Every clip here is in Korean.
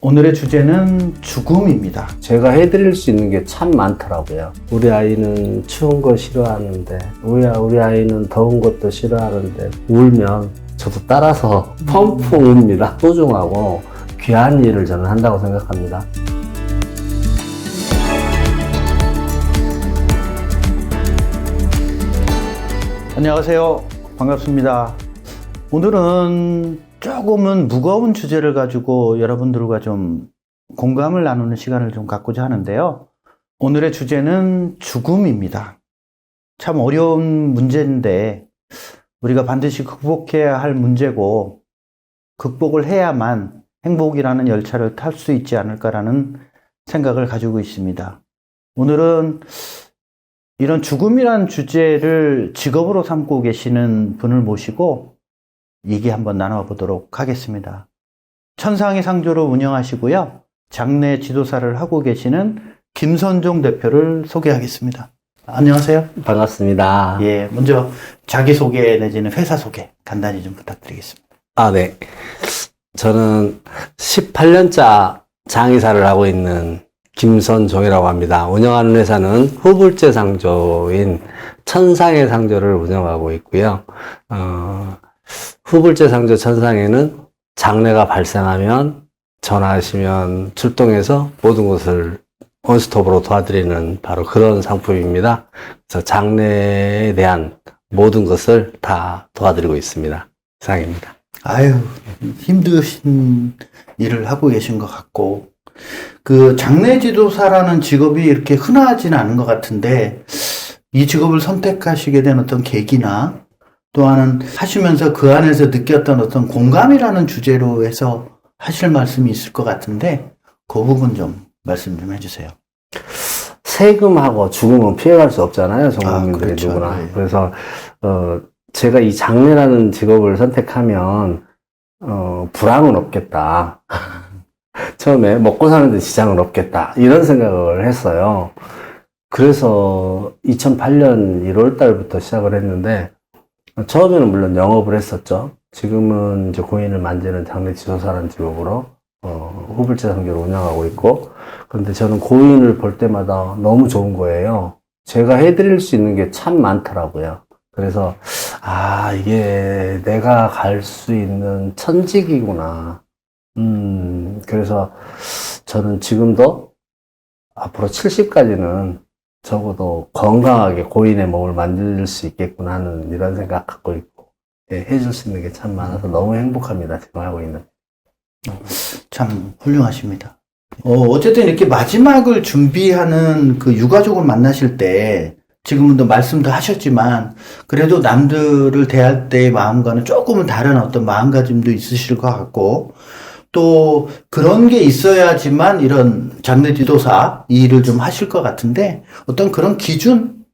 오늘의 주제는 죽음입니다. 제가 해드릴 수 있는 게 참 많더라고요. 우리 아이는 추운 거 싫어하는데, 우리 아이는 더운 것도 싫어하는데, 울면 저도 따라서 펑펑 웁니다. 소중하고 귀한 일을 저는 한다고 생각합니다. 안녕하세요. 반갑습니다. 오늘은 조금은 무거운 주제를 가지고 여러분들과 좀 공감을 나누는 시간을 좀 갖고자 하는데요. 오늘의 주제는 죽음입니다. 참 어려운 문제인데 우리가 반드시 극복해야 할 문제고 극복을 해야만 행복이라는 열차를 탈 수 있지 않을까라는 생각을 가지고 있습니다. 오늘은 이런 죽음이란 주제를 직업으로 삼고 계시는 분을 모시고 얘기 한번 나눠보도록 하겠습니다. 천상의 상조로 운영하시고요. 장례 지도사를 하고 계시는 김선종 대표를 소개하겠습니다. 안녕하세요. 반갑습니다. 예, 먼저 자기소개 내지는 회사 소개 간단히 좀 부탁드리겠습니다. 네. 저는 18년차 장의사를 하고 있는 김선종이라고 합니다. 운영하는 회사는 후불제 상조인 천상의 상조를 운영하고 있고요. 후불제 상조 천상에는 장례가 발생하면 전화하시면 출동해서 모든 것을 원스톱으로 도와드리는 바로 그런 상품입니다. 그래서 장례에 대한 모든 것을 다 도와드리고 있습니다. 이상입니다. 아유, 힘드신 일을 하고 계신 것 같고, 그 장례지도사라는 직업이 이렇게 흔하지는 않은 것 같은데, 이 직업을 선택하시게 된 어떤 계기나, 또한은 하시면서 그 안에서 느꼈던 어떤 공감이라는 주제로 해서 하실 말씀이 있을 것 같은데, 그 부분 좀 말씀 좀 해주세요. 세금하고 죽음은 피해갈 수 없잖아요. 전국민들이 그렇죠. 누구나. 네. 그래서 제가 이 장례라는 직업을 선택하면 불황은 없겠다. 처음에 먹고 사는데 지장은 없겠다. 이런 생각을 했어요. 그래서 2008년 1월 달부터 시작을 했는데 처음에는 물론 영업을 했었죠. 지금은 이제 고인을 만지는 장례 지도사라는 직업으로 후불제 상조를 운영하고 있고, 그런데 저는 고인을 볼 때마다 너무 좋은 거예요. 제가 해드릴 수 있는 게 참 많더라고요. 그래서 이게 내가 갈 수 있는 천직이구나. 그래서 저는 지금도 앞으로 70까지는 적어도 건강하게 고인의 몸을 만질 수 있겠구나 하는 이런 생각 갖고 있고, 해줄 수 있는 게 참 많아서 너무 행복합니다. 지금 하고 있는. 참 훌륭하십니다. 어쨌든 이렇게 마지막을 준비하는 그 유가족을 만나실 때, 지금은 또 말씀도 하셨지만, 그래도 남들을 대할 때의 마음과는 조금은 다른 어떤 마음가짐도 있으실 것 같고, 또 그런 게 있어야지만 이런 장례 지도사 이 일을 좀 하실 것 같은데, 어떤 그런 기준?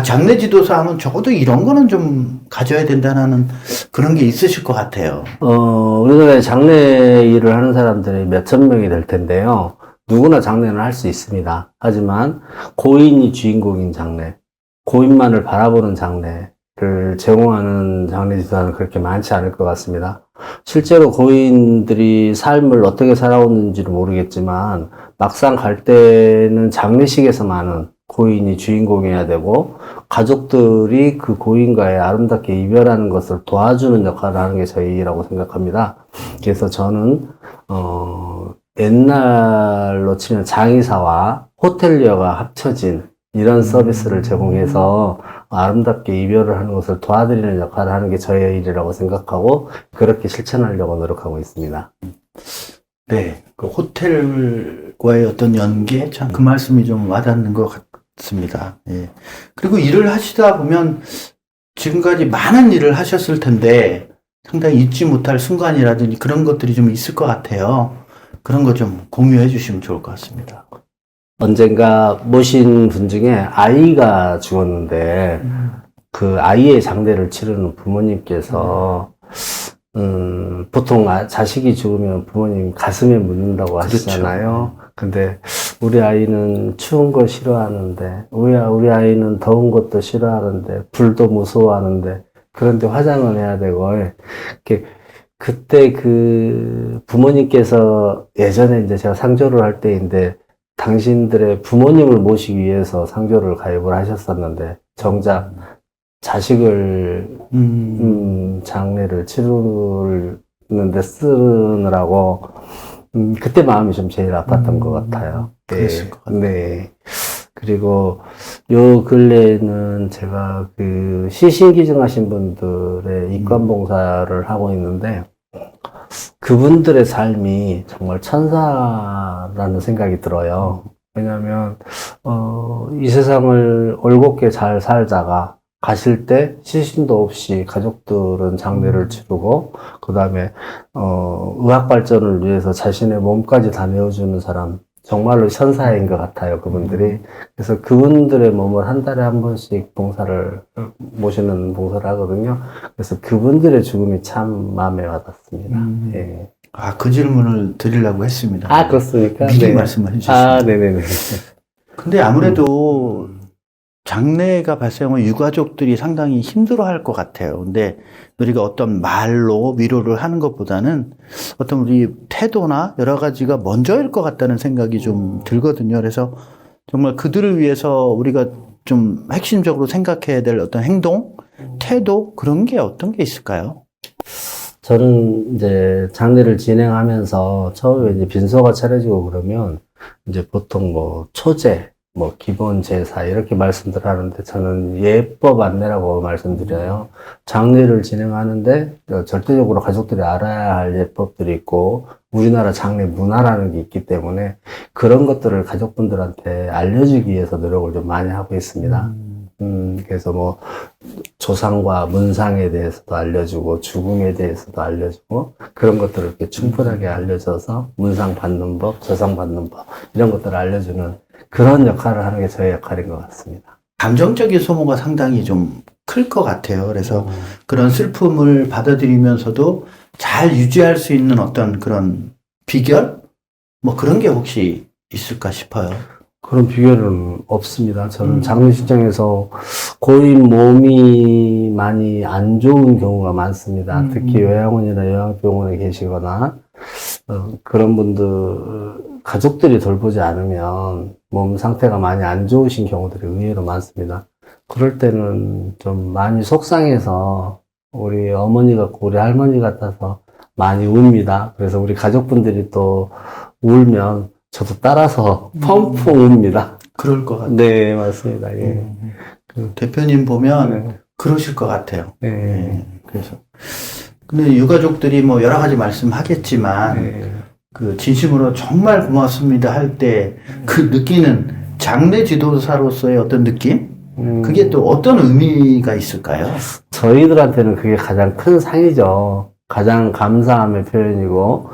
장례 지도사 하면 적어도 이런 거는 좀 가져야 된다는 그런 게 있으실 것 같아요. 우리나라에 장례 일을 하는 사람들이 몇천 명이 될 텐데요. 누구나 장례는 할 수 있습니다. 하지만 고인이 주인공인 장례, 고인만을 바라보는 장례를 제공하는 장례 지도사는 그렇게 많지 않을 것 같습니다. 실제로 고인들이 삶을 어떻게 살아오는지를 모르겠지만 막상 갈 때는 장례식에서만은 고인이 주인공이어야 되고 가족들이 그 고인과의 아름답게 이별하는 것을 도와주는 역할을 하는 게 저희 일이라고 생각합니다. 그래서 저는 옛날로 치면 장의사와 호텔리어가 합쳐진 이런 서비스를 제공해서 아름답게 이별을 하는 것을 도와드리는 역할을 하는 게 저의 일이라고 생각하고 그렇게 실천하려고 노력하고 있습니다. 네, 그 호텔과의 어떤 연계, 참 그 말씀이 좀 와닿는 것 같습니다. 예. 그리고 일을 하시다 보면 지금까지 많은 일을 하셨을 텐데 상당히 잊지 못할 순간이라든지 그런 것들이 좀 있을 것 같아요. 그런 거 좀 공유해 주시면 좋을 것 같습니다. 언젠가 모신 분 중에 아이가 죽었는데 그 아이의 장례를 치르는 부모님께서 보통 자식이 죽으면 부모님 가슴에 묻는다고 하시잖아요. 근데 우리 아이는 추운 거 싫어하는데, 우리 아이는 더운 것도 싫어하는데, 불도 무서워하는데, 그런데 화장을 해야 되고, 이렇게 그때 그 부모님께서 예전에 이제 제가 상조를 할 때인데 당신들의 부모님을 모시기 위해서 상조를 가입을 하셨었는데 정작 자식을 장례를 치르는데 쓰느라고 그때 마음이 좀 제일 아팠던 것 같아요. 그랬을 것 같아요. 네. 그리고 요 근래에는 제가 그 시신기증하신 분들의 입관봉사를 하고 있는데 그분들의 삶이 정말 천사라는 생각이 들어요. 왜냐하면 이 세상을 올곧게 잘 살다가 가실 때 시신도 없이 가족들은 장례를 치르고 그 다음에 의학 발전을 위해서 자신의 몸까지 다 내어주는 사람 정말로 천사인 것 같아요, 그분들이. 그래서 그분들의 몸을 한 달에 한 번씩 모시는 봉사를 하거든요. 그래서 그분들의 죽음이 참 마음에 와닿습니다. 예. 아, 그 질문을 드리려고 했습니다. 아, 그렇습니까? 미리 네. 말씀을 해주시면. 아, 네네네. 근데 아무래도 장래가 발생하면 유가족들이 상당히 힘들어할 것 같아요. 근데 우리가 어떤 말로 위로를 하는 것보다는 어떤 우리 태도나 여러 가지가 먼저일 것 같다는 생각이 좀 들거든요. 그래서 정말 그들을 위해서 우리가 좀 핵심적으로 생각해야 될 어떤 행동, 태도 그런 게 어떤 게 있을까요? 저는 이제 장례를 진행하면서 처음에 이제 빈소가 차려지고 그러면 이제 보통 뭐 초제, 뭐 기본 제사 이렇게 말씀들 하는데 저는 예법 안내라고 말씀드려요. 장례를 진행하는데 절대적으로 가족들이 알아야 할 예법들이 있고 우리나라 장례 문화라는 게 있기 때문에 그런 것들을 가족분들한테 알려주기 위해서 노력을 좀 많이 하고 있습니다. 그래서 뭐 조상과 문상에 대해서도 알려주고 죽음에 대해서도 알려주고 그런 것들을 이렇게 충분하게 알려줘서 문상 받는 법, 조상 받는 법 이런 것들을 알려주는 그런 역할을 하는 게 저의 역할인 것 같습니다. 감정적인 소모가 상당히 좀 클 것 같아요. 그래서 그런 슬픔을 받아들이면서도 잘 유지할 수 있는 어떤 그런 비결? 뭐 그런 게 혹시 있을까 싶어요. 그런 비결은 없습니다. 저는 장례식장에서 고인 몸이 많이 안 좋은 경우가 많습니다. 특히 요양원이나 요양병원에 계시거나 그런 분들 가족들이 돌보지 않으면 몸 상태가 많이 안 좋으신 경우들이 의외로 많습니다. 그럴 때는 좀 많이 속상해서 우리 어머니 같고 우리 할머니 같아서 많이 웁니다. 그래서 우리 가족분들이 또 울면 저도 따라서 펑펑 웁니다. 그럴 것 같아요. 네, 맞습니다. 예. 대표님 보면 네. 그러실 것 같아요. 네. 네, 그래서 근데 유가족들이 뭐 여러 가지 말씀하겠지만 네. 그 진심으로 정말 고맙습니다 할 때 그 느끼는 장례 지도사로서의 어떤 느낌? 그게 또 어떤 의미가 있을까요? 저희들한테는 그게 가장 큰 상이죠. 가장 감사함의 표현이고,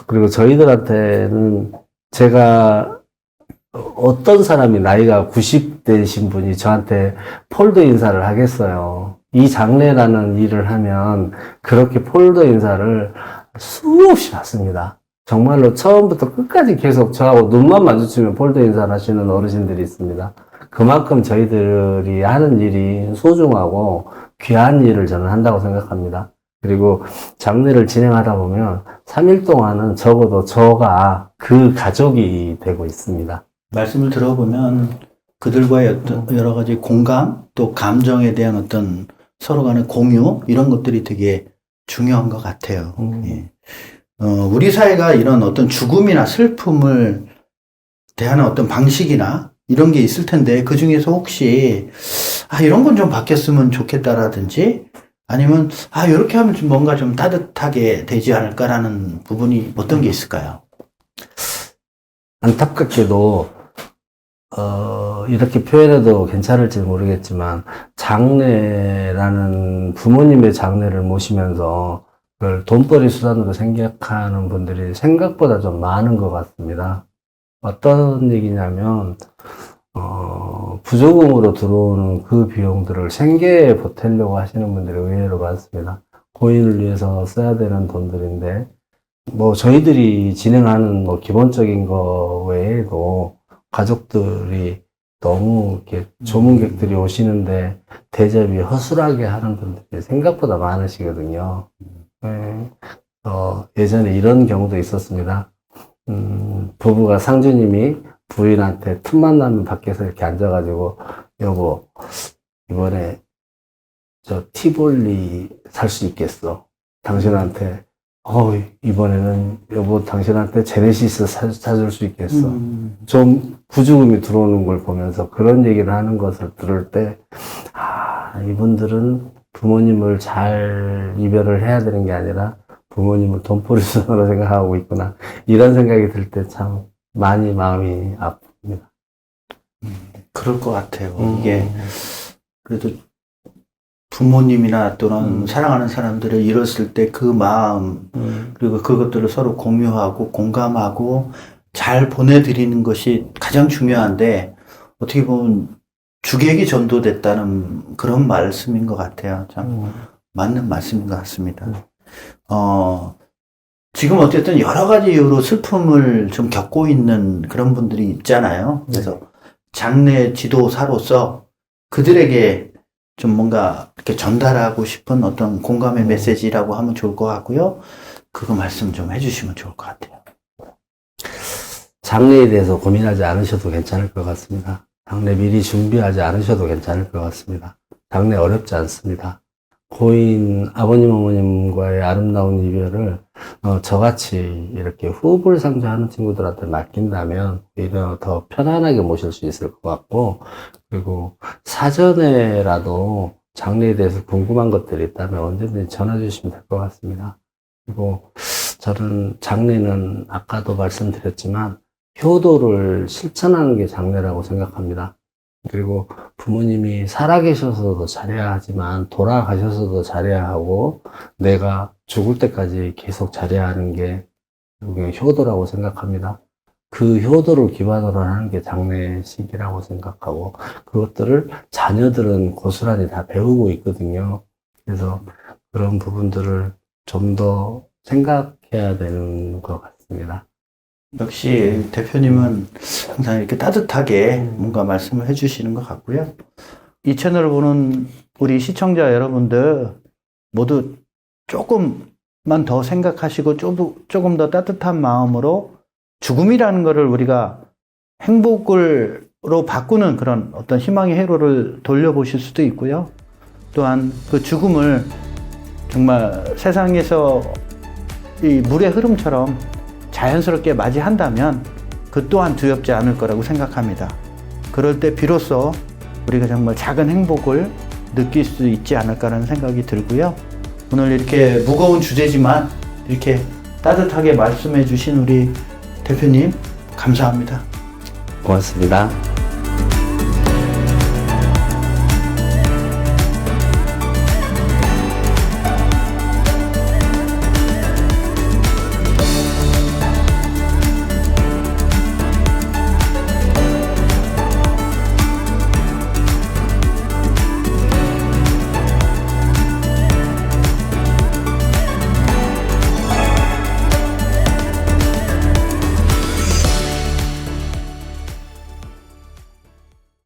그리고 저희들한테는 제가 어떤 사람이 나이가 90대이신 분이 저한테 폴더 인사를 하겠어요. 이 장례라는 일을 하면 그렇게 폴더 인사를 수없이 받습니다. 정말로 처음부터 끝까지 계속 저하고 눈만 마주치면 폴더 인사를 하시는 어르신들이 있습니다. 그만큼 저희들이 하는 일이 소중하고 귀한 일을 저는 한다고 생각합니다. 그리고 장례를 진행하다 보면 3일 동안은 적어도 저가 그 가족이 되고 있습니다. 말씀을 들어보면 그들과의 어떤 여러 가지 공감 또 감정에 대한 어떤 서로 간의 공유 이런 것들이 되게 중요한 것 같아요. 예. 우리 사회가 이런 어떤 죽음이나 슬픔을 대하는 어떤 방식이나 이런 게 있을 텐데 그 중에서 혹시 이런 건 좀 바뀌었으면 좋겠다라든지 아니면 이렇게 하면 좀 뭔가 좀 따뜻하게 되지 않을까라는 부분이 어떤 게 있을까요? 안타깝게도 이렇게 표현해도 괜찮을지 모르겠지만 장례라는 부모님의 장례를 모시면서 그걸 돈벌이 수단으로 생각하는 분들이 생각보다 좀 많은 것 같습니다. 어떤 얘기냐면 부조금으로 들어오는 그 비용들을 생계에 보태려고 하시는 분들이 의외로 많습니다. 고인을 위해서 써야 되는 돈들인데 뭐 저희들이 진행하는 뭐 기본적인 거 외에도 가족들이 너무 이렇게 조문객들이 오시는데 대접이 허술하게 하는 분들이 생각보다 많으시거든요. 네. 예전에 이런 경우도 있었습니다. 부부가 상주님이 부인한테 틈만 나면 밖에서 이렇게 앉아가지고, 여보, 이번에 저 티볼리 살 수 있겠어. 당신한테, 이번에는 여보, 당신한테 제네시스 사줄 수 있겠어. 좀 부주금이 들어오는 걸 보면서 그런 얘기를 하는 것을 들을 때, 이분들은 부모님을 잘 이별을 해야 되는 게 아니라 부모님을 돈벌이 수단으로 생각하고 있구나. 이런 생각이 들 때 참 많이 마음이 아픕니다. 그럴 것 같아요. 이게 그래도 부모님이나 또는 사랑하는 사람들을 잃었을 때 그 마음 그리고 그것들을 서로 공유하고 공감하고 잘 보내드리는 것이 가장 중요한데 어떻게 보면 주객이 전도됐다는 그런 말씀인 것 같아요. 참 맞는 말씀인 것 같습니다. 지금 어쨌든 여러 가지 이유로 슬픔을 좀 겪고 있는 그런 분들이 있잖아요. 그래서 장례 지도사로서 그들에게 좀 뭔가 이렇게 전달하고 싶은 어떤 공감의 메시지라고 하면 좋을 것 같고요. 그거 말씀 좀 해주시면 좋을 것 같아요. 장래에 대해서 고민하지 않으셔도 괜찮을 것 같습니다. 장래 미리 준비하지 않으셔도 괜찮을 것 같습니다. 장래 어렵지 않습니다. 고인 아버님 어머님과의 아름다운 이별을 저같이 이렇게 후불 상주하는 친구들한테 맡긴다면 오히려 더 편안하게 모실 수 있을 것 같고, 그리고 사전에라도 장래에 대해서 궁금한 것들이 있다면 언제든지 전화 주시면 될 것 같습니다. 그리고 저는 장래는 아까도 말씀드렸지만 효도를 실천하는 게 장래라고 생각합니다. 그리고 부모님이 살아계셔서도 잘해야 하지만 돌아가셔서도 잘해야 하고 내가 죽을 때까지 계속 잘해야 하는 게 그냥 효도라고 생각합니다. 그 효도를 기반으로 하는 게 장례식이라고 생각하고 그것들을 자녀들은 고스란히 다 배우고 있거든요. 그래서 그런 부분들을 좀 더 생각해야 되는 것 같습니다. 역시 대표님은 항상 이렇게 따뜻하게 뭔가 말씀을 해주시는 것 같고요. 이 채널을 보는 우리 시청자 여러분들 모두 조금만 더 생각하시고 조금 더 따뜻한 마음으로 죽음이라는 것을 우리가 행복으로 바꾸는 그런 어떤 희망의 회로를 돌려보실 수도 있고요. 또한 그 죽음을 정말 세상에서 이 물의 흐름처럼 자연스럽게 맞이한다면 그 또한 두렵지 않을 거라고 생각합니다. 그럴 때 비로소 우리가 정말 작은 행복을 느낄 수 있지 않을까라는 생각이 들고요. 오늘 이렇게 무거운 주제지만 이렇게 따뜻하게 말씀해 주신 우리 대표님 감사합니다. 고맙습니다.